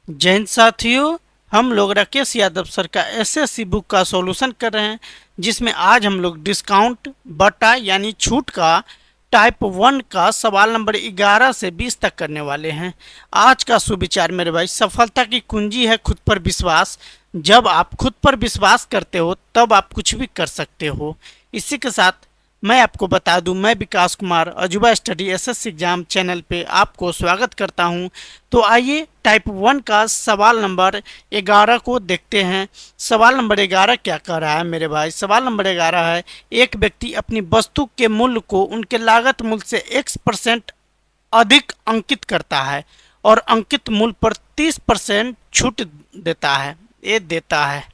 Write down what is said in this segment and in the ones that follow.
जय हिंद साथियों। हम लोग राकेश यादव सर का एसएससी बुक का सॉल्यूशन कर रहे हैं, जिसमें आज हम लोग डिस्काउंट बटा यानी छूट का टाइप 1 का सवाल नंबर 11 से 20 तक करने वाले हैं। आज का सुविचार मेरे भाई, सफलता की कुंजी है खुद पर विश्वास। जब आप खुद पर विश्वास करते हो तब आप कुछ भी कर सकते हो। इसी के साथ मैं आपको बता दूं, मैं विकास कुमार अजूबा स्टडी एसएससी एग्जाम चैनल पे आपको स्वागत करता हूं। तो आइए टाइप 1 का सवाल नंबर 11 को देखते हैं। सवाल नंबर 11 क्या कह रहा है मेरे भाई? सवाल नंबर 11 है, एक व्यक्ति अपनी वस्तु के मूल्य को उनके लागत मूल्य से x% अधिक अंकित करता है और अंकित मूल्य पर 30% छूट देता है। ये देता है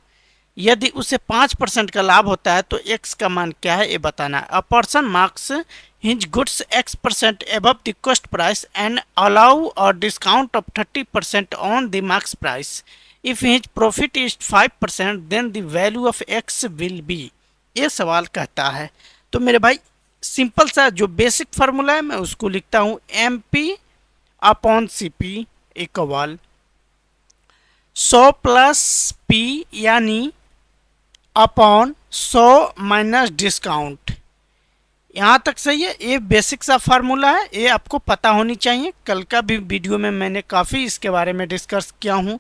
यदि उसे 5% का लाभ होता है तो x का मान क्या है ये बताना है। A person marks his goods x% above the cost price and allow a discount of 30% on the marks price. If his profit is 5% then the value of x will be। ये सवाल कहता है। तो मेरे भाई सिंपल सा जो basic formula है मैं उसको लिखता हूँ, MP upon CP equal 100 plus P यानी अपॉन 100 माइनस डिस्काउंट। यहाँ तक सही है। ये बेसिक सा फार्मूला है, ये आपको पता होनी चाहिए। कल का भी वीडियो में मैंने काफ़ी इसके बारे में डिस्कस किया हूँ।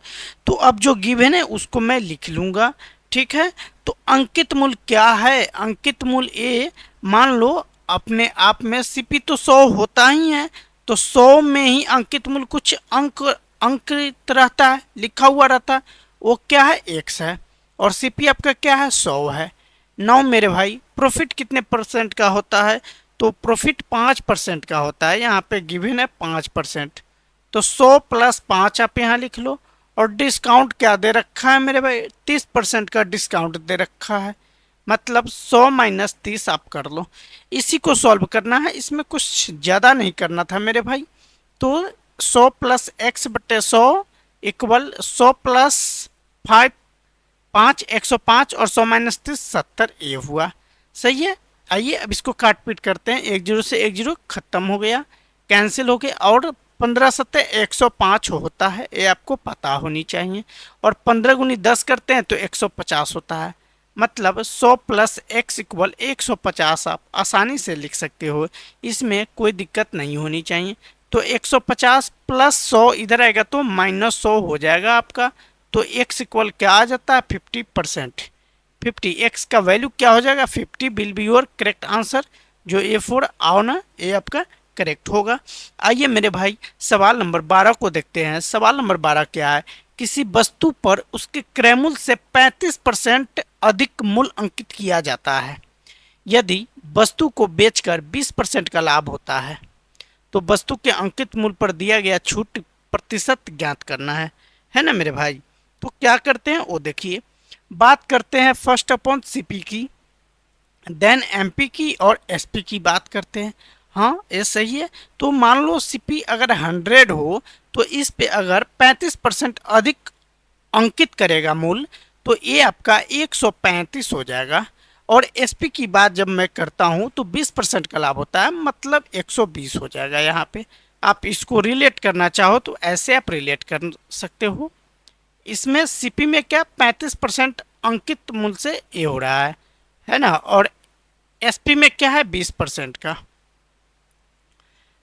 तो अब जो गिवन है उसको मैं लिख लूँगा, ठीक है। तो अंकित मूल्य क्या है? अंकित मूल्य ए, मान लो अपने आप में सीपी तो 100 होता ही है, तो 100 में ही अंकित मूल्य कुछ अंकित रहता है, लिखा हुआ रहता है। वो क्या है? एक्स है। और सीपी आपका क्या है? 100 है। 9 मेरे भाई, प्रॉफिट कितने परसेंट का होता है? तो प्रॉफिट 5% का होता है। यहाँ पे गिवन है 5%, तो 100 प्लस 5 आप यहाँ लिख लो। और डिस्काउंट क्या दे रखा है मेरे भाई? 30% का डिस्काउंट दे रखा है, मतलब 100 माइनस 30 आप कर लो। इसी को सॉल्व करना है, इसमें कुछ ज़्यादा नहीं करना था मेरे भाई। तो 100 प्लस एक्स बटे 100 इक्वल 100 प्लस 5 105 और 100 माइनस 30 70 ये हुआ। सही है। आइए अब इसको काट पीट करते हैं। 1 0 से 1 0 खत्म हो गया, कैंसिल हो गया। और 15 सत्ते 105 होता है, ये आपको पता होनी चाहिए। और 15 गुनी 10 करते हैं तो 150 होता है, मतलब 100 प्लस एक्स इक्वल 150 आप आसानी से लिख सकते हो, इसमें कोई दिक्कत नहीं होनी चाहिए। तो 150 प्लस 100 इधर आएगा तो माइनस 100 हो जाएगा आपका। तो x इक्वल क्या आ जाता है? 50%। 50 x का वैल्यू क्या हो जाएगा? 50 will be your correct answer. जो A4 आओ ना, ये आपका करेक्ट होगा। आइए मेरे भाई सवाल नंबर 12 को देखते हैं। सवाल नंबर 12 क्या है? किसी वस्तु पर उसके क्रय मूल्य से 35% अधिक मूल्य अंकित किया जाता है। यदि वस्तु को बेचकर 20% का लाभ होता है तो वस्तु के अंकित मूल्य पर दिया गया छूट प्रतिशत ज्ञात करना है ना मेरे भाई। तो क्या करते हैं वो देखिए। बात करते हैं फर्स्ट अपॉन सीपी की, देन एमपी की और एसपी की बात करते हैं। हाँ ये सही है। तो मान लो सीपी अगर 100 हो तो इस पे अगर 35% अधिक अंकित करेगा मूल्य तो ये आपका 135 हो जाएगा। और एसपी की बात जब मैं करता हूँ तो 20% का लाभ होता है, मतलब 120 हो जाएगा। यहाँ पे आप इसको रिलेट करना चाहो तो ऐसे आप रिलेट कर सकते हो। इसमें सीपी में क्या 35% अंकित मूल्य से ये हो रहा है ना। और एसपी में क्या है? 20% का।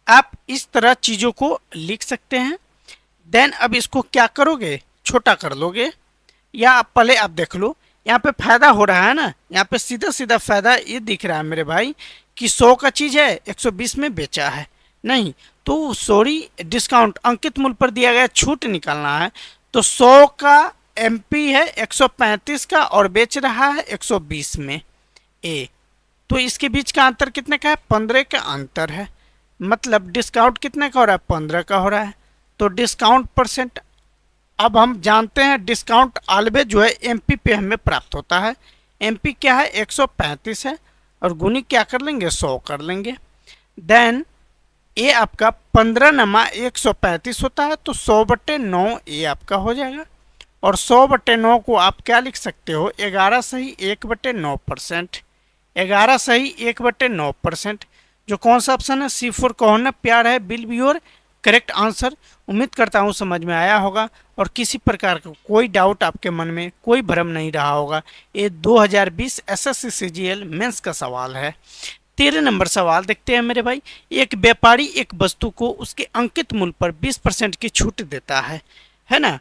आप इस तरह चीज़ों को लिख सकते हैं। देन अब इसको क्या करोगे? छोटा कर लोगे, या पहले आप देख लो यहाँ पे फायदा हो रहा है ना। यहाँ पे सीधा सीधा फायदा ये दिख रहा है मेरे भाई कि 100 का चीज़ है 120 में बेचा है, नहीं तो सॉरी डिस्काउंट अंकित मूल्य पर दिया गया छूट निकालना है। तो 100 का एमपी है 135 का और बेच रहा है 120 में ए, तो इसके बीच का अंतर कितने का है? 15 का अंतर है, मतलब डिस्काउंट कितने का हो रहा है? 15 का हो रहा है। तो डिस्काउंट परसेंट अब हम जानते हैं, डिस्काउंट ऑलवेज जो है एमपी पे हमें प्राप्त होता है। एमपी क्या है? 135 है और गुनी क्या कर लेंगे? 100 कर लेंगे। देन ये आपका 15 नमा 135 होता है, तो 100 बटे 9 ये आपका हो जाएगा। और 100 बटे 9 को आप क्या लिख सकते हो? 11 सही 1 बटे 9%। 11 सही 1 बटे 9%। जो कौन सा ऑप्शन है? C4 कौन है? प्यार है will be your correct answer. उम्मीद करता हूँ समझ में आया होगा और किसी प्रकार का कोई डाउट आपके मन में, कोई भ्रम नहीं रहा होगा। ये 2020 एसएससी सीजीएल मेंस का सवाल है। 13 नंबर सवाल देखते हैं मेरे भाई। एक व्यापारी एक वस्तु को उसके अंकित मूल्य पर 20% की छूट देता है ना।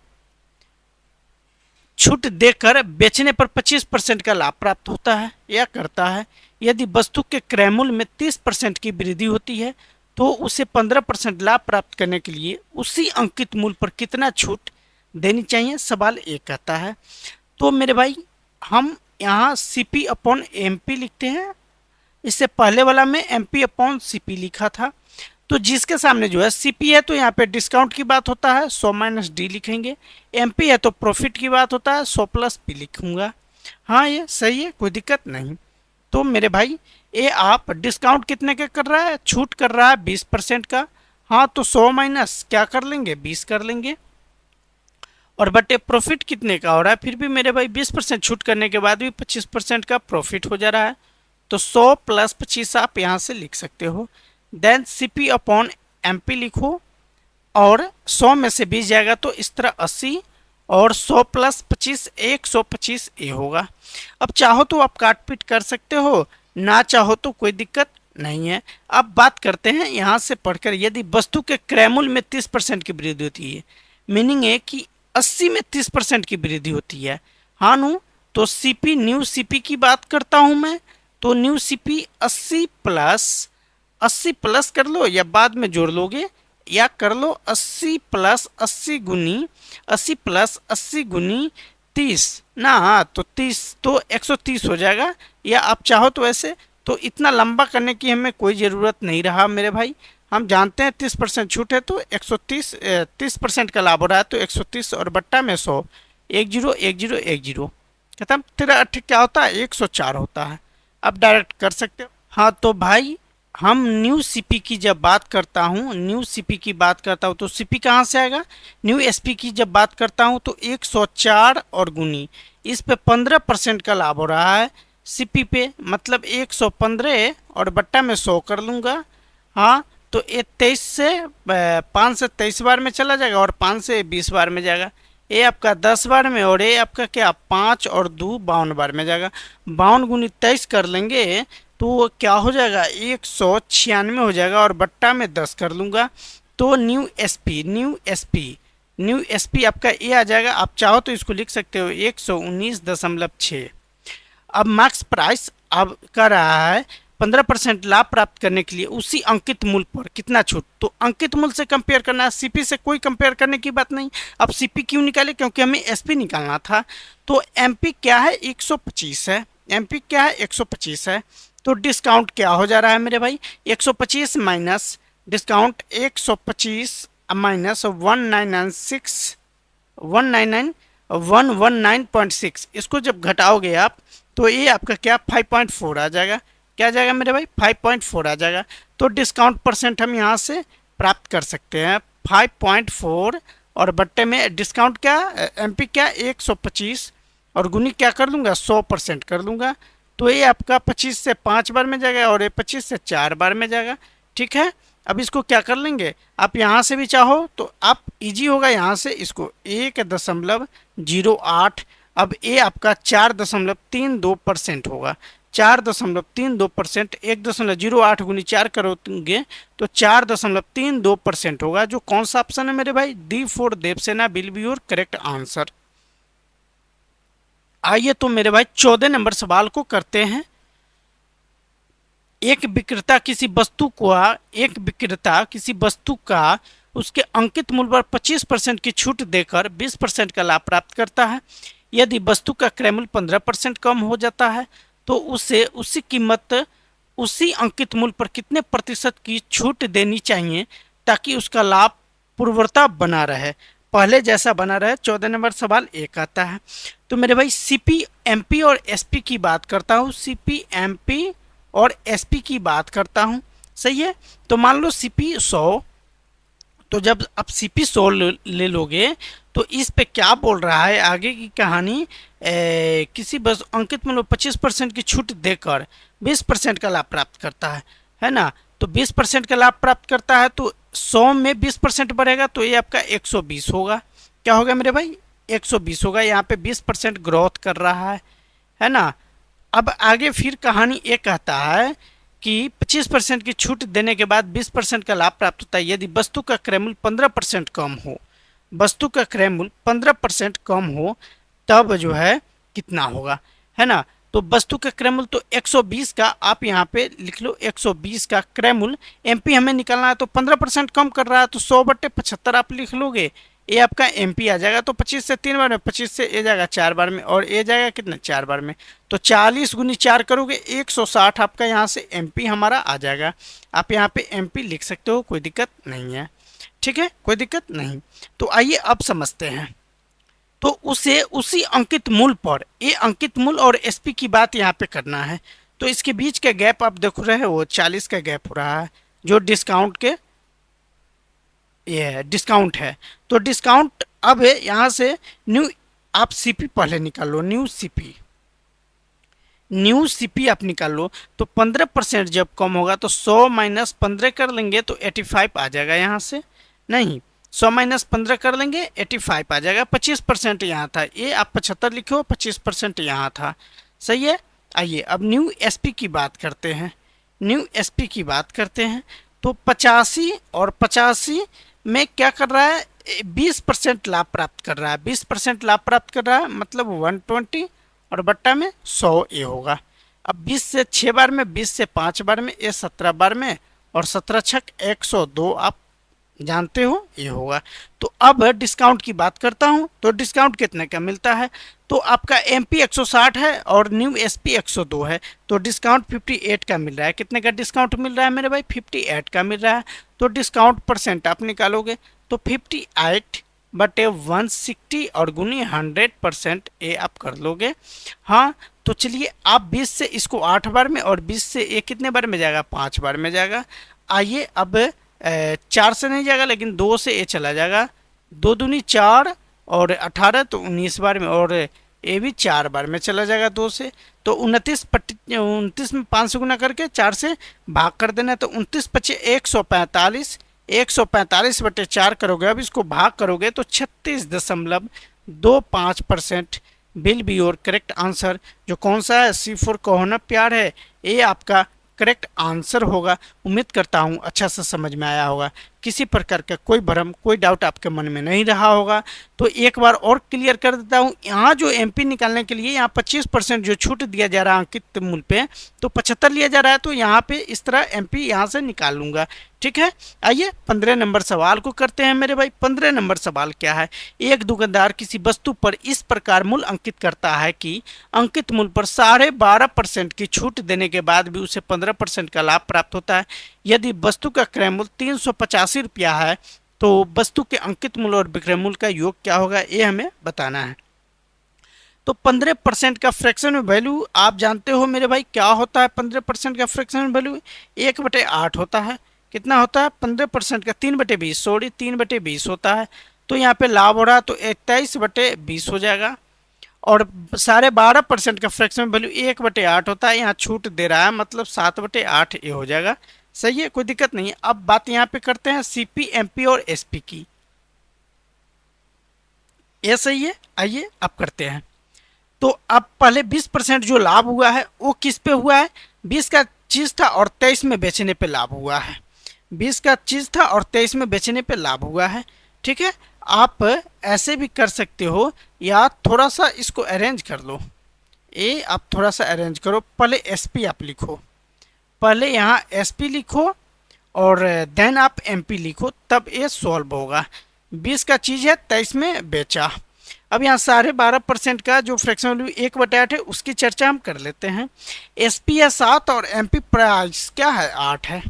छूट देकर बेचने पर 25% का लाभ प्राप्त होता है या करता है। यदि वस्तु के क्रय मूल्य में 30% की वृद्धि होती है तो उसे 15% लाभ प्राप्त करने के लिए उसी अंकित मूल्य पर कितना छूट देनी चाहिए, सवाल एक कहता है। तो मेरे भाई हम यहाँ CP अपॉन MP लिखते हैं। इससे पहले वाला में MP अपॉन CP लिखा था। तो जिसके सामने जो है CP है तो यहाँ पे डिस्काउंट की बात होता है, 100 माइनस D लिखेंगे। MP है तो प्रॉफिट की बात होता है, 100 प्लस P लिखूंगा। हाँ ये सही है, कोई दिक्कत नहीं। तो मेरे भाई ये आप डिस्काउंट कितने का कर रहा है, छूट कर रहा है 20% का। हाँ तो 100 माइनस क्या कर लेंगे, 20 कर लेंगे। और बटे प्रॉफिट कितने का हो रहा है, फिर भी मेरे भाई 20% छूट करने के बाद भी 25% का प्रॉफिट हो जा रहा है। तो 100 प्लस 25 आप यहाँ से लिख सकते हो। देन CP अपॉन MP लिखो और 100 में से 20 जाएगा तो इस तरह 80 और 100 प्लस 25 125 ये होगा। अब चाहो तो आप काट पीट कर सकते हो, ना चाहो तो कोई दिक्कत नहीं है। अब बात करते हैं यहाँ से पढ़कर, यदि वस्तु के क्रय मूल्य में 30% की वृद्धि होती है, मीनिंग है कि 80 में 30% की वृद्धि होती है। हाँ नु, तो CP न्यू CP की बात करता हूँ मैं। तो न्यू CP 80 प्लस कर लो या बाद में जोड़ लोगे, या कर लो 80 प्लस 80 गुनी 80 प्लस 80 गुनी 30 ना। हाँ तो 30 तो 130 हो जाएगा, या आप चाहो तो ऐसे। तो इतना लंबा करने की हमें कोई ज़रूरत नहीं रहा मेरे भाई। हम जानते हैं 30% छूट है तो 130, 30% का लाभ हो रहा है तो 130 और बट्टा में 100, 10 10 10 खत्म। तेरा ठीक क्या होता है, 104 होता है। अब डायरेक्ट कर सकते हो। हाँ तो भाई हम न्यू CP की जब बात करता हूँ, न्यू CP की बात करता हूँ तो CP कहाँ से आएगा, न्यू SP की जब बात करता हूँ तो 104 और गुनी इस पे 15% का लाभ हो रहा है CP पे, मतलब 115 और बट्टा में 100 कर लूँगा। हाँ तो ये 23 से 5 से 23 बार में चला जाएगा और 5 से 20 बार में जाएगा। ये आपका 10 बार में और ये आपका क्या 5 और 2 52 बार में जाएगा। 52 गुनी 23 कर लेंगे तो क्या हो जाएगा, 196 हो जाएगा और बट्टा में 10 कर लूँगा। तो न्यू SP आपका ये आ जाएगा। आप चाहो तो इसको लिख सकते हो 119.6। अब मार्क्स प्राइस अब कर रहा है 15% लाभ प्राप्त करने के लिए उसी अंकित मूल्य पर कितना छूट। तो अंकित मूल्य से कंपेयर करना है, CP से कोई कंपेयर करने की बात नहीं। अब CP क्यों निकाले, क्योंकि हमें SP निकालना था। तो MP क्या है, 125 है। MP क्या है, 125 है। तो डिस्काउंट क्या हो जा रहा है मेरे भाई, 125 माइनस डिस्काउंट 125 माइनस 199.6, इसको जब घटाओगे आप तो ये आपका क्या 5.4 आ जाएगा। क्या आ जाएगा मेरे भाई, 5.4 आ जाएगा। तो डिस्काउंट परसेंट हम यहाँ से प्राप्त कर सकते हैं 5.4 और बट्टे में डिस्काउंट क्या, MP क्या 125 और गुनी क्या कर लूँगा 100% कर लूँगा। तो ये आपका 25 से 5 बार में जाएगा और ये 25 से 4 बार में जाएगा। ठीक है, अब इसको क्या कर लेंगे, आप यहाँ से भी चाहो तो आप इजी होगा, यहाँ से इसको 1.08, अब ये आपका 4.32% होगा। 4.32%, 1.08 गुनी 4 करोगे तो 4.32% होगा, जो कौन सा ऑप्शन है मेरे भाई, D4 Devasena will be your correct answer. आइए तो मेरे भाई 14 नंबर सवाल को करते हैं। एक विक्रेता किसी वस्तु का उसके अंकित मूल्य पर 25% की छूट देकर 20% का लाभ प्राप्त करता है। यदि वस्तु का क्रय मूल्य 15% कम हो जाता है तो उसे उसी कीमत उसी अंकित मूल्य पर कितने प्रतिशत की छूट देनी चाहिए ताकि उसका लाभ पूर्वता बना रहे, पहले जैसा बना रहे। 14 नंबर सवाल एक आता है। तो मेरे भाई CP MP और SP की बात करता हूँ, CP MP और SP की बात करता हूँ, सही है। तो मान लो CP 100, तो जब आप CP 100 ले लोगे तो इस पे क्या बोल रहा है आगे की कहानी, किसी अंकित मूल्य 25% की छूट देकर 20% का लाभ प्राप्त करता है ना। तो 20% का लाभ प्राप्त करता है तो 100 में 20% बढ़ेगा तो ये आपका 120 होगा। क्या होगा मेरे भाई? 120 होगा। यहाँ पे 20% ग्रोथ कर रहा है ना। अब आगे फिर कहानी ये कहता है कि 25% की छूट देने के बाद 20% का लाभ प्राप्त होता है यदि वस्तु का क्रय मूल्य 15% कम हो। वस्तु का क्रय मूल्य 15% कम हो तब जो है कितना होगा, है ना। तो वस्तु का क्रय मूल्य तो 120 का आप यहाँ पे लिख लो, 120 का क्रय मूल्य एमपी हमें निकालना है तो 15% कम कर रहा है तो 100/75 आप लिख लोगे। ये आपका एमपी आ जाएगा तो 25 से 3 बार में, 25 से ए जाएगा 4 बार में और ए जाएगा कितना 4 बार में। तो 40 गुनी 4 करोगे 160 आपका यहाँ से एमपी हमारा आ जाएगा। आप यहाँ पे एमपी लिख सकते हो, कोई दिक्कत नहीं है। ठीक है, कोई दिक्कत नहीं। तो आइए अब समझते हैं। तो उसे उसी अंकित मूल्य पर, ये अंकित मूल्य और एसपी की बात यहाँ पे करना है। तो इसके बीच का गैप आप देख रहे हो वो 40 का गैप हो रहा है जो डिस्काउंट के ये डिस्काउंट है। तो डिस्काउंट अब यहाँ से न्यू आप सीपी पहले निकाल लो, न्यू सीपी आप निकाल लो। तो 15% जब कम होगा तो 100 माइनस 15 कर लेंगे तो 85 आ जाएगा यहाँ से। नहीं, 100 माइनस 15 कर लेंगे 85 आ जाएगा। 25% यहाँ था, ये आप 75 लिखो, 25% यहाँ था। सही है। आइए अब न्यू एसपी की बात करते हैं। न्यू एसपी की बात करते हैं तो 85 और 85 में क्या कर रहा है, 20% लाभ प्राप्त कर रहा है। 20% लाभ प्राप्त कर रहा है मतलब 120 और बट्टा में 100 ये होगा। अब 20 से 6 बार में, 20 से 5 बार में, ये 17 बार में और 17 छक 102 आप जानते हो ये होगा। तो अब डिस्काउंट की बात करता हूं तो डिस्काउंट कितने का मिलता है। तो आपका एमपी 160 है और न्यू एसपी 102 है तो डिस्काउंट 58 का मिल रहा है। कितने का डिस्काउंट मिल रहा है मेरे भाई? 58 का मिल रहा है। तो डिस्काउंट परसेंट आप निकालोगे तो 58/160 और गुनी 100% ये आप कर लोगे। हाँ, तो चलिए आप 20 से इसको 8 बार में और 20 से ये कितने बार में जाएगा? 5 बार में जाएगा। आइए अब 4 से नहीं जाएगा लेकिन 2 से ये चला जाएगा। 2 दूनी 4 और 18 तो 19 बार में और ये भी 4 बार में चला जाएगा 2 से। तो 29 में 5 से गुना करके 4 से भाग कर देना। तो 29 पचे 145, 145/4 करोगे। अब इसको भाग करोगे तो 36.25% will be your correct answer. जो कौन सा है? C4 कहोना प्यार है, ये आपका करेक्ट आंसर होगा। उम्मीद करता हूँ अच्छा से समझ में आया होगा, किसी प्रकार का कोई भ्रम कोई डाउट आपके मन में नहीं रहा होगा। तो एक बार और क्लियर कर देता हूँ, यहाँ जो एमपी निकालने के लिए यहाँ 25% जो छूट दिया जा रहा है अंकित मूल्य पे तो 75 लिया जा रहा है तो यहाँ पे इस तरह एमपी यहाँ से निकाल लूँगा। ठीक है। आइए 15 नंबर सवाल को करते हैं मेरे भाई। 15 नंबर सवाल क्या है? एक दुकानदार किसी वस्तु पर इस प्रकार मूल्य अंकित करता है कि अंकित मूल्य पर 12.5% की छूट देने के बाद भी उसे 15% का लाभ प्राप्त होता है। यदि वस्तु का क्रय मूल्य 385 रुपया है तो वस्तु के अंकित मूल्य और विक्रय मूल्य का योग क्या होगा, ये हमें बताना है। तो 15% का फ्रैक्शन वैल्यू आप जानते हो मेरे भाई क्या होता है। 15% का फ्रैक्शन वैल्यू 1/8 होता है। कितना होता है? 15% का 3/20, सॉरी 3/20 होता है। तो यहाँ पे लाभ हो रहा है तो 23/20 हो जाएगा। और 12.5% का फ्रैक्शन वैल्यू 1/8 होता है। यहाँ छूट दे रहा है मतलब 7/8 ये हो जाएगा। सही है, कोई दिक्कत नहीं है। अब बात यहाँ पे करते हैं सीपी, एमपी और एसपी की। ये सही है। आइए अब करते हैं। तो अब पहले 20% जो लाभ हुआ है वो किस पे हुआ है? 20 का चीज था और 23 में बेचने पे लाभ हुआ है। 20 का चीज था और 23 में बेचने पे लाभ हुआ है। ठीक है। आप ऐसे भी कर सकते हो या थोड़ा सा इसको अरेंज कर लो। ये आप थोड़ा सा अरेंज करो। पहले एसपी आप लिखो, पहले यहाँ एसपी लिखो और देन आप एमपी लिखो, तब ये सॉल्व होगा। 20 का चीज है 23 में बेचा। अब यहाँ 12.5% का जो फ्रैक्शन वैल्यू 1/8 है उसकी चर्चा हम कर लेते हैं। एसपी है 7 और एमपी प्राइस क्या है 8 है।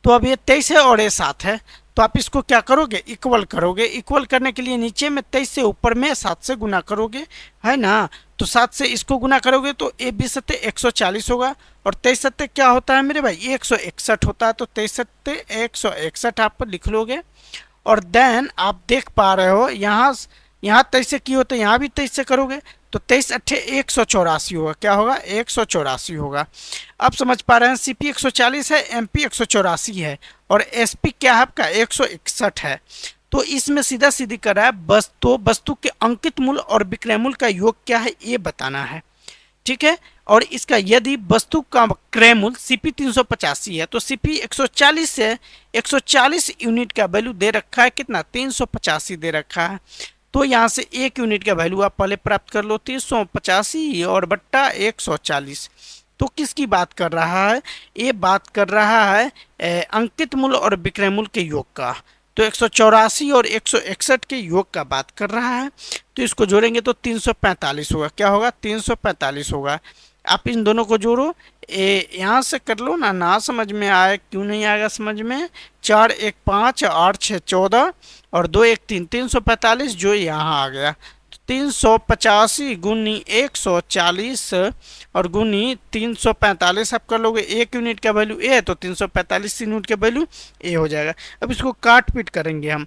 तो अब ये 23 है और ये 7 है तो आप इसको क्या करोगे? इक्वल करोगे। इक्वल करने के लिए नीचे में 23 से ऊपर में 7 से गुना करोगे, है ना। तो 7 से इसको गुना करोगे तो ये 20 सत्ते 140 होगा और 23 सत्ते क्या होता है मेरे भाई? 161 होता है। तो 23 सत्ते 161 आप लिख लोगे। और देन आप देख पा रहे हो यहाँ 23 से की होता है, यहाँ भी 23 से करोगे तो 23 अट्ठे 184 होगा। क्या होगा? 184 होगा। अब समझ पा रहे हैं, सीपी 140 है, एमपी 184 है और एसपी क्या है आपका 161 है। तो इसमें सीधा सीधी कर रहा है वस्तु के अंकित मूल्य और विक्रय मूल्य का योग क्या है ये बताना है। ठीक है, और इसका यदि वस्तु का क्रय मूल्य सीपी 385 है तो सीपी 140 से 140 यूनिट का वैल्यू दे रखा है, कितना? 385 दे रखा है। तो यहाँ से 1 यूनिट का वैल्यू आप पहले प्राप्त कर लो, 385 और बट्टा 140। तो किसकी बात कर रहा है? ये बात कर रहा है अंकित मूल्य और विक्रय मूल्य के योग का। तो 184 और 161 के योग का बात कर रहा है। तो इसको जोड़ेंगे तो 345 होगा। क्या होगा? 345 होगा। आप इन दोनों को जोड़ो, यहाँ से कर लो ना समझ में आए, क्यों नहीं आएगा समझ में? 4 1 5 8 6 14 और 2 1 3, 345 जो यहाँ आ गया। 385 गुनी 140 और गुनी 345 आप कर लोगे। 1 यूनिट का वैल्यू ए है तो 345 यूनिट का वैल्यू ए हो जाएगा। अब इसको काट पीट करेंगे हम,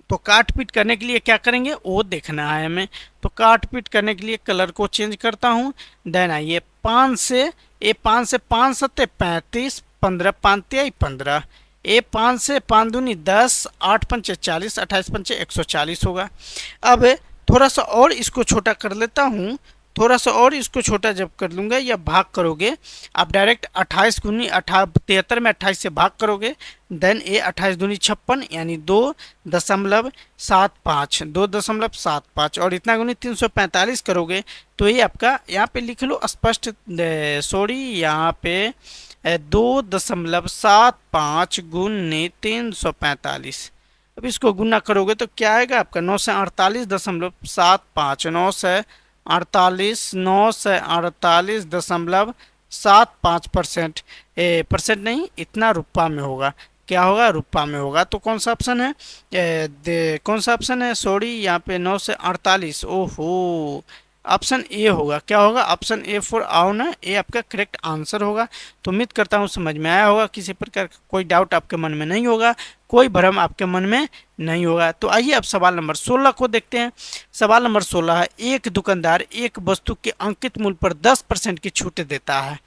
तो काट पीट करने के लिए क्या करेंगे वो देखना है हमें। तो काट पीट करने के लिए कलर को चेंज करता हूँ। देन आइए 5 से 5 सत्ते 35, 15 5 तिहाई 15, 5 से 5 दूनी 10, 8 पंचे 40, 28 पंचे 140 होगा। अब थोड़ा सा और इसको छोटा कर लेता हूँ। थोड़ा सा और इसको छोटा जब कर लूँगा या भाग करोगे आप डायरेक्ट 28 गुनी 73 में 28 से भाग करोगे, देन ये 28 दूनी 56 यानी 2.75, 2.75 और इतना गुनी 345 करोगे तो ये आपका यहाँ पे लिख लो स्पष्ट, सॉरी यहाँ पे 2.75 गुनी 345। अब इसको गुना करोगे तो क्या आएगा आपका 948.75, 948.75%, परसेंट नहीं इतना रुपया में होगा। क्या होगा? रुपया में होगा। तो कौन सा ऑप्शन है? कौन सा ऑप्शन है? सॉरी यहाँ पे 9 से 48, ओहो ऑप्शन ए होगा। क्या होगा? ऑप्शन ए फॉर आउन है, ये आपका करेक्ट आंसर होगा। तो उम्मीद करता हूँ समझ में आया होगा, किसी प्रकार का कोई डाउट आपके मन में नहीं होगा, कोई भ्रम आपके मन में नहीं होगा। तो आइए अब सवाल नंबर 16 को देखते हैं। सवाल नंबर 16 है, एक दुकानदार एक वस्तु के अंकित मूल्य पर 10% की छूट देता है।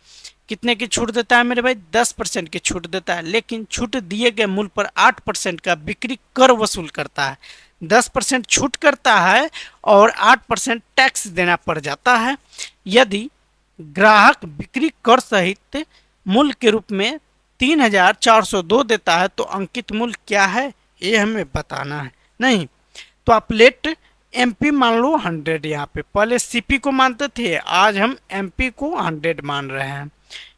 कितने की छूट देता है मेरे भाई? 10% की छूट देता है, लेकिन छूट दिए गए मूल्य पर 8% का बिक्री कर वसूल करता है। 10% छूट करता है और 8% टैक्स देना पड़ जाता है। यदि ग्राहक बिक्री कर सहित मूल्य के रूप में 3402 देता है तो अंकित मूल्य क्या है ये हमें बताना है। नहीं तो आप लेट एमपी मान लो 100, यहाँ पे पहले सीपी को मानते थे, आज हम एमपी को 100 मान रहे हैं।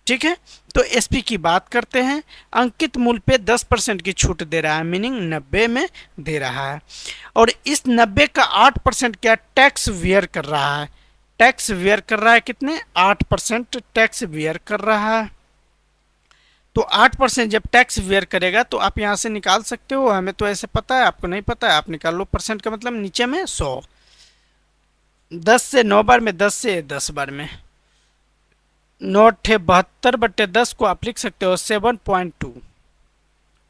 ठीक है, तो एसपी की बात करते हैं। अंकित मूल्य पे 10% की छूट दे रहा है, मीनिंग 90 में दे रहा है और इस 90 का 8% क्या टैक्स वियर कर रहा है। टैक्स वियर कर रहा है कितने? 8% टैक्स वियर कर रहा है। तो 8% जब टैक्स वियर करेगा तो आप यहाँ से निकाल सकते हो। हमें तो ऐसे पता है, आपको नहीं पता है, आप निकाल लो। परसेंट का मतलब नीचे में 100, 10 से 9 बार में, 10 से 10 बार में 9/72/10 को आप लिख सकते हो 7.2।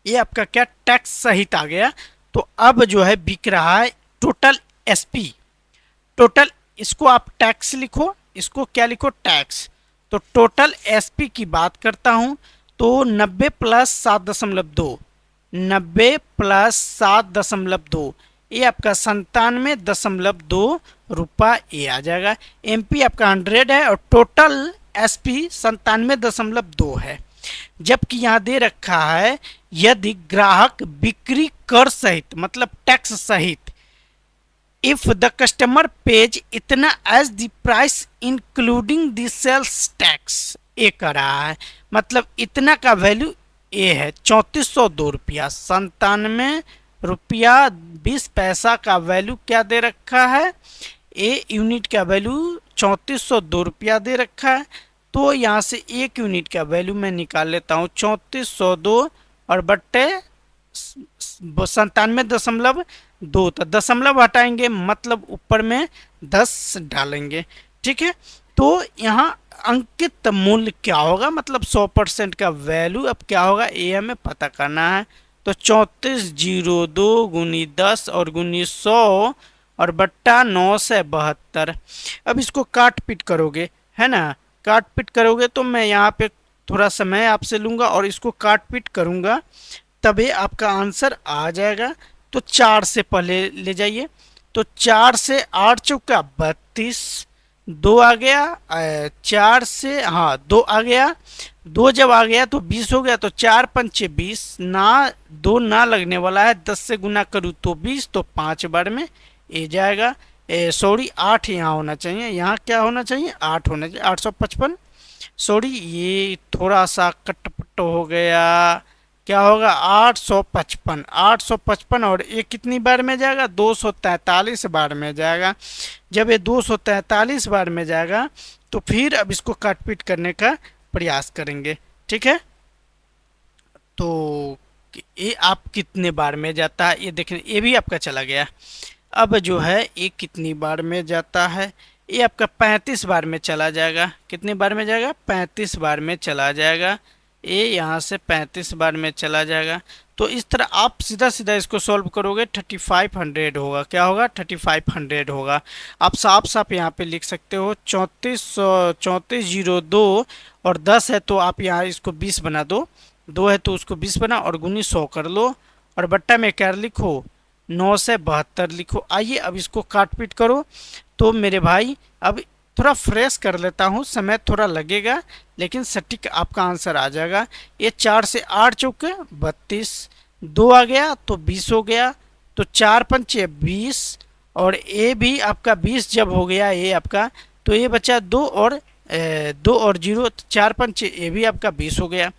ये आपका क्या टैक्स सहित आ गया। तो अब जो है बिक रहा है टोटल एसपी, टोटल इसको आप टैक्स लिखो, इसको क्या लिखो? टैक्स। तो टोटल एसपी की बात करता हूं तो 90 प्लस 7.2, 90 प्लस 7.2 ये आपका 97.2 रुपया ये आ जाएगा। एमपी आपका 100 है और टोटल एसपी 97.2 है। जबकि यहाँ दे रखा है यदि ग्राहक बिक्री कर सहित मतलब टैक्स सहित, इफ द कस्टमर पेज इतना as the price including the sales tax, ए कर रहा है मतलब इतना का वैल्यू ए है 3402 रुपया, 97 रुपया 20 पैसा का वैल्यू क्या दे रखा है? ए यूनिट का वैल्यू 3402 रुपया दे रखा है। तो यहाँ से 1 यूनिट का वैल्यू मैं निकाल लेता हूँ 3402 और बट्टे 97.2, तो दशमलव हटाएंगे मतलब ऊपर में 10 डालेंगे। ठीक है, तो यहाँ अंकित मूल्य क्या होगा मतलब 100% का वैल्यू अब क्या होगा ये हमें पता करना है। तो 3402 गुनी 10 और गुनी 100 और बट्टा 972। अब इसको काट पीट करोगे, है ना, काट पीट करोगे तो मैं यहाँ पे थोड़ा समय आपसे लूँगा और इसको काट पीट करूँगा, तभी आपका आंसर आ जाएगा। तो 4 से पहले ले जाइए, तो 4 से 8 चौका 32, 2 आ गया, 4 से हाँ 2 आ गया, 2 जब आ गया तो 20 हो गया, तो 4 पंचे 20 ना, 2 ना लगने वाला है, 10 से गुना करूँ तो 20, तो 5 बार में ए जाएगा। सॉरी 8 यहाँ होना चाहिए, यहाँ क्या होना चाहिए 8 होना चाहिए, 855। सॉरी ये थोड़ा सा कटपट हो गया, क्या होगा 855, 855 और ये कितनी बार में जाएगा 243 बार में जाएगा। जब ये 243 बार में जाएगा तो फिर अब इसको काट पीट करने का प्रयास करेंगे, ठीक है। तो ये आप कितने बार में जाता है ये देखें, ये भी आपका चला गया। अब जो है ये कितनी बार में जाता है, ये आपका 35 बार में चला जाएगा। कितनी बार में जाएगा 35 बार में चला जाएगा, ये यहाँ से 35 बार में चला जाएगा। तो इस तरह आप सीधा सीधा इसको सॉल्व करोगे 3500 होगा, क्या होगा 3500 होगा। आप साफ साफ यहाँ पे लिख सकते हो 3402 और 10 है तो आप यहाँ इसको 20 बना दो, 2 है तो उसको 20 बना और गुनी 100 कर लो और बट्टा में क्या लिखो 972 लिखो। आइए अब इसको काट पीट करो। तो मेरे भाई अब थोड़ा फ्रेश कर लेता हूँ, समय थोड़ा लगेगा लेकिन सटीक आपका आंसर आ जाएगा। ये 4 से 8 चौके 32, 2 आ गया तो 20 हो गया, तो 4 पंचे 20 और ये भी आपका 20 जब हो गया ये आपका, तो ये बचा 2 और 0, 4 पंचे ये भी आपका 20 हो गया।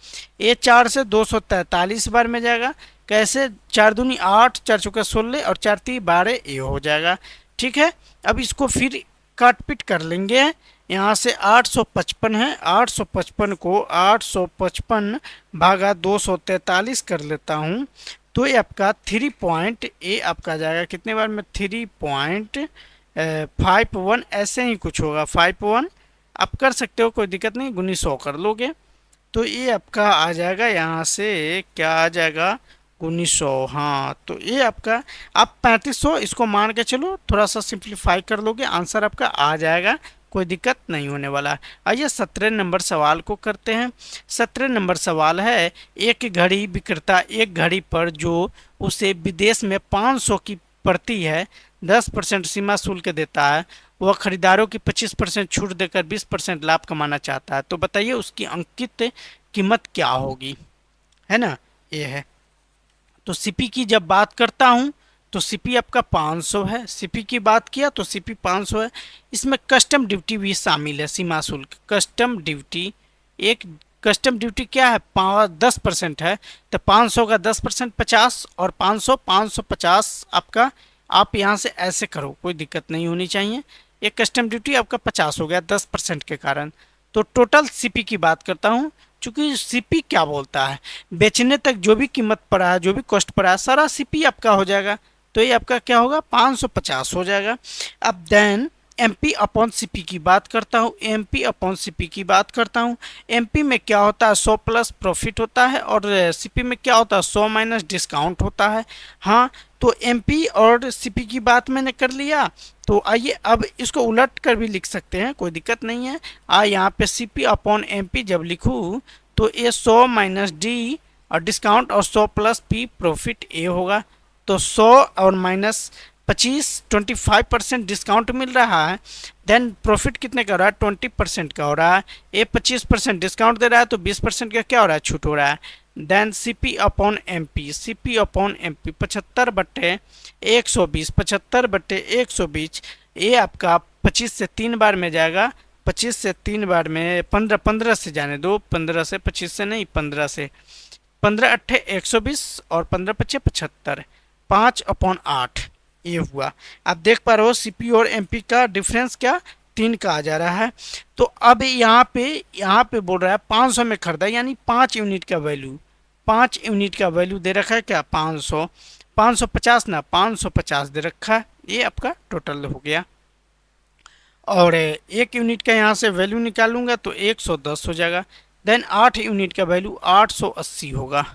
ये 4 से 243 बार में जाएगा, कैसे 4 दूनी 8, 4 चौका 16 और 4 तीन 12 ये हो जाएगा, ठीक है। अब इसको फिर काट पीट कर लेंगे। यहाँ से 855 है, 855 को 855 भागा 243 कर लेता हूँ, तो ये आपका 3 पॉइंट ए आपका जाएगा कितने बार में 3.51 ऐसे ही कुछ होगा, 51 आप कर सकते हो कोई दिक्कत नहीं, गुनी 100 कर लोगे तो ये आपका आ जाएगा, यहाँ से क्या आ जाएगा 1900। हाँ तो ये आपका आप 3500 इसको मान के चलो, थोड़ा सा सिंप्लीफाई कर लोगे आंसर आपका आ जाएगा, कोई दिक्कत नहीं होने वाला है। आइए 17 नंबर सवाल को करते हैं। 17 नंबर सवाल है, एक घड़ी विक्रेता एक घड़ी पर जो उसे विदेश में 500 की पड़ती है 10% सीमा शुल्क देता है, वह खरीदारों की 25% छूट देकर 20% लाभ कमाना चाहता है, तो बताइए उसकी अंकित कीमत क्या होगी, है ना। ये है तो सीपी की जब बात करता हूँ तो सीपी आपका 500 है, सीपी की बात किया तो सीपी 500 है। इसमें कस्टम ड्यूटी भी शामिल है, सीमा शुल्क कस्टम ड्यूटी, एक कस्टम ड्यूटी क्या है 10% है, तो 500 का 10% 50 और 500 550 आपका, आप यहाँ से ऐसे करो कोई दिक्कत नहीं होनी चाहिए। एक कस्टम ड्यूटी आपका 50 हो गया 10% के कारण। तो टोटल सीपी की बात करता हूँ, चूंकि सीपी क्या बोलता है बेचने तक जो भी कीमत पड़ा है जो भी कॉस्ट पड़ा है सारा सीपी आपका हो जाएगा, तो ये आपका क्या होगा 550 हो जाएगा। अब देन एमपी अपॉन सीपी की बात करता हूँ, एमपी अपॉन सीपी की बात करता हूँ। एमपी में क्या होता है 100 प्लस प्रॉफिट होता है और सीपी में क्या होता है 100 माइनस डिस्काउंट होता है। हाँ तो एमपी और सीपी की बात मैंने कर लिया, तो आइए अब इसको उलट कर भी लिख सकते हैं कोई दिक्कत नहीं है। यहाँ पे सीपी अपॉन एमपी जब लिखूँ तो ये 100 माइनस डी और डिस्काउंट और 100 प्लस पी प्रॉफिट ए होगा, तो 100 और माइनस 25% डिस्काउंट मिल रहा है, देन प्रॉफिट कितने का हो रहा है 20% का हो रहा है। ये 25% डिस्काउंट दे रहा है तो 20% का क्या हो रहा है छूट हो रहा है। Then CP upon MP, CP upon MP 75/120, 75/120 ये आपका 25 से 3 बार में जाएगा, 25 से 3 बार में 15 से जाने दो, 15 से 25 से नहीं 15 से 15 अट्ठे 120 और 15 पच्चे 75, 5/8 ये हुआ। आप देख पा रहे हो सीपी और एमपी का डिफरेंस क्या 3 का आ जा रहा है। तो अब यहाँ पे बोल रहा है 500 में खरीदा यानी 5 यूनिट का वैल्यू, 5 यूनिट का वैल्यू दे रखा है क्या 500, 550 ना 550 दे रखा है, ये आपका टोटल हो गया। और 1 यूनिट का यहाँ से वैल्यू निकालूंगा तो 110 हो जाएगा, देन 8 यूनिट का वैल्यू 880 होगा,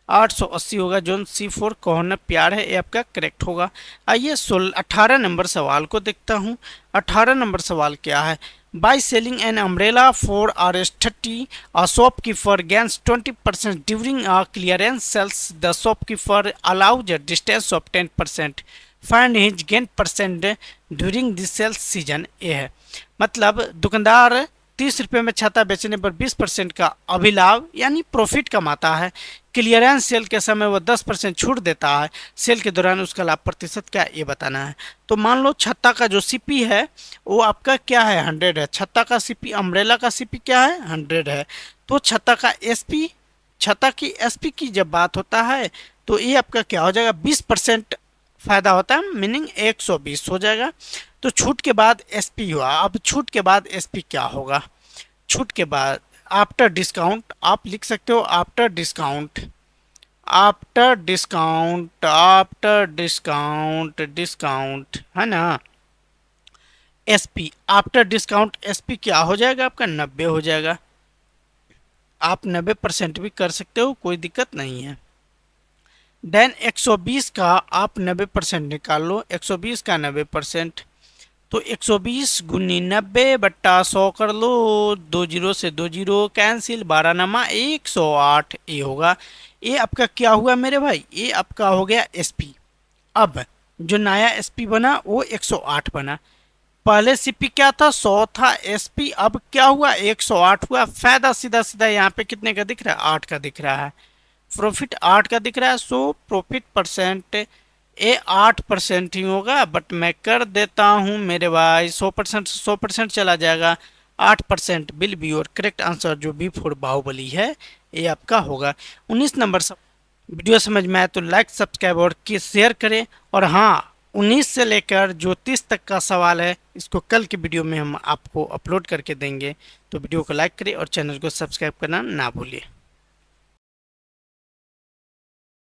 880 होगा। जोन C4 कौन प्यार है, ये आपका करेक्ट होगा। आइए 18 नंबर सवाल को देखता हूँ। 18 नंबर सवाल क्या है? By selling an umbrella for RS30 a shopkeeper gains 20% during a clearance sales. The shopkeeper allows a distance of 10%. Find his gain percent during the sales season. ये है मतलब दुकानदार 30 रुपये में छाता बेचने पर 20% का अभिलाभ यानी प्रॉफिट कमाता है। क्लियरेंस सेल के समय वो 10% छूट देता है। सेल के दौरान उसका लाभ प्रतिशत क्या ये बताना है। तो मान लो छत्ता का जो सीपी है वो आपका क्या है, 100 है। छत्ता का सीपी, अम्ब्रेला का सीपी क्या है, 100 है। तो छत्ता का एसपी, छत्ता की एसपी की जब बात होता है तो ये आपका क्या हो जाएगा, 20% फायदा होता है, मीनिंग 120 हो जाएगा। तो छूट के बाद एसपी हुआ। अब छूट के बाद एसपी क्या होगा? छूट के बाद आफ्टर डिस्काउंट आप लिख सकते हो, after discount, after discount, after discount, discount है ना। एसपी आफ्टर डिस्काउंट एसपी क्या हो जाएगा आपका, 90 हो जाएगा। आप 90% भी कर सकते हो, कोई दिक्कत नहीं है। देन 120 का आप 90% निकाल लो। 120 का 90% तो 120 गुनी 90 बट्टा 100 कर लो। 2 जीरो से 2 जीरो कैंसिल, 12 नमा 108 ये होगा। ये आपका क्या हुआ मेरे भाई, ये आपका हो गया एसपी। अब जो नया एसपी बना वो 108 बना। पहले सीपी क्या था, 100 था। एसपी अब क्या हुआ, 108 हुआ। फायदा सीधा सीधा यहाँ पे कितने का दिख रहा है, 8 का दिख रहा है। प्रॉफिट 8 का दिख रहा है। सो प्रॉफिट परसेंट ये 8% ही होगा। बट मैं कर देता हूँ मेरे भाई 100% 100% चला जाएगा। 8% will be your correct answer. जो बी फॉर बाहुबली है ये आपका होगा। 19 नंबर सब वीडियो समझ में आए तो लाइक सब्सक्राइब और शेयर करें। और हाँ, 19 से लेकर जो 30 तक का सवाल है इसको कल की वीडियो में हम आपको अपलोड करके देंगे। तो वीडियो को लाइक करें और चैनल को सब्सक्राइब करना ना भूलिए।